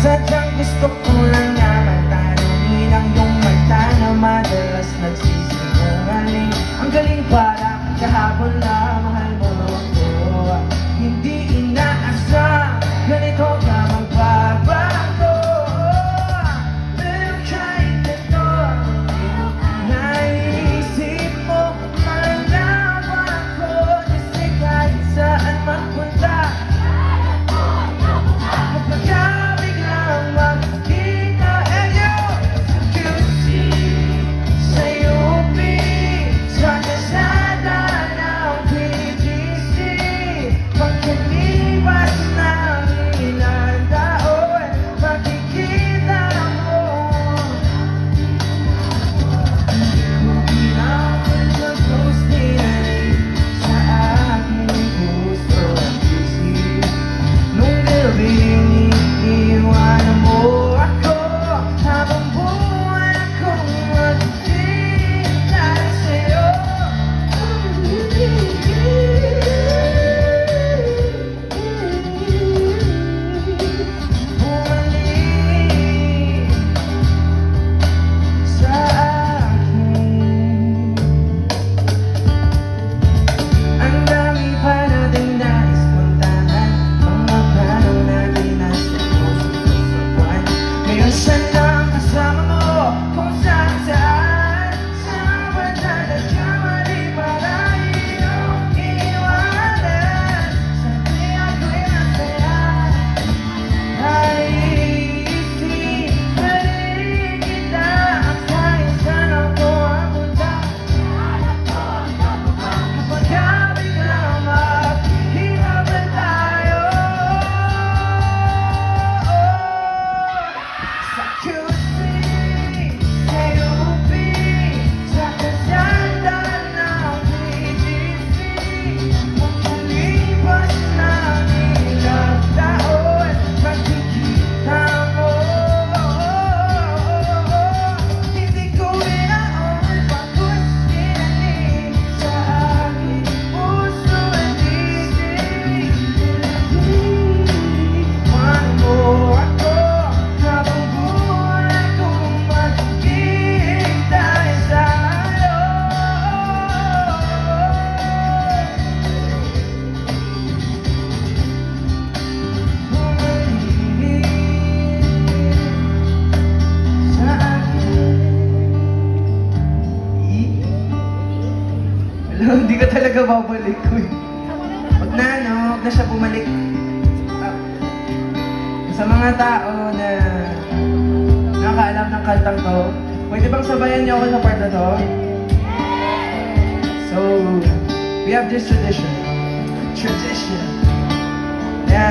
Sadyang gusto ko lang naman tanungin ang iyong mata na madalas nagsisinungaling. Ang galing para kahapon lang mahal mo ako. Hindi inaasang ganito ka magbabago. Pero kahit ito, naiisip mo malalaman ako. Kasi kahit saan magpunta, kapag biglang magkita, and you sa UP, sa kalsada ng PGC, pagkalipas ng ilang taon, makikita mo. Hindi ko pinapag-post nilalik sa aking gusto at isip. Nung gabing iiwanan mo ako, habang buwan akong maghihintay sa'yo. Bumalik sa akin. Ang dami pa nating nais puntahan, mga plano natin nasa puso sa buwan. Ngayon siya lang kasama mo kung saan saan. Saan ba nagkamali para iyong iniwanan? Sabi ako'y masaya, naiisip na rin kita at kahit saan ako ang punta. Kapag biglang maghihintay tayo sa QC, sa UP, sa kalsada ng PGC, pagkalipas ng ilang taon, makikita mo. Hindi ko inaon pagod sinali sa aking puso at isip. Iwan mo ako, habang buwan akong maghihintay sa'yo. Bumalik sa akin. Alam, hindi ka talaga babalik ko eh. Huwag na, no? Huwag na siya bumalik. Ah, Sa mga tao na nakakaalam ng kantang to, pwede bang sabayan niyo ako sa part na to? So, we have this tradition. Yeah.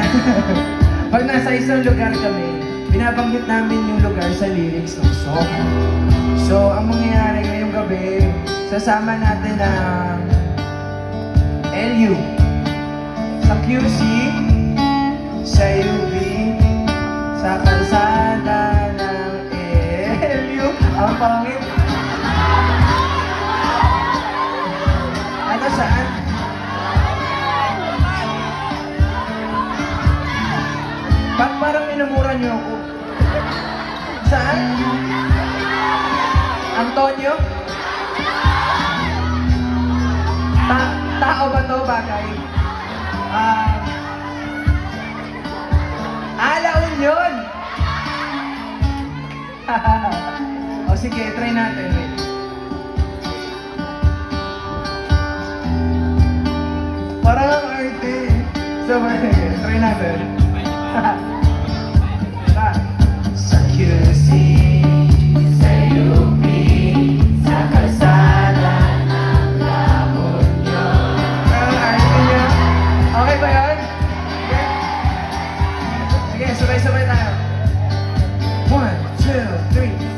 Pag nasa isang lugar kami, binabanggit namin yung lugar sa lyrics ng song. So, ang mangyayari ngayong gabi, sasama natin ang LU sa QC, sa UB, sa kalsada ng LU. Ang pangit. Ano saan? Ba't parang minumura niyo ako? Saan? Antonio? Tao ba to bagay? La Union! O sige, try natin. Wait. Parang ang arte. So, try natin. Sa QC, sa UP, sa kalsada ng La Union. Parang arte niya. Okay ba yan? Sige, sabay-sabay tayo. 1, 2, 3.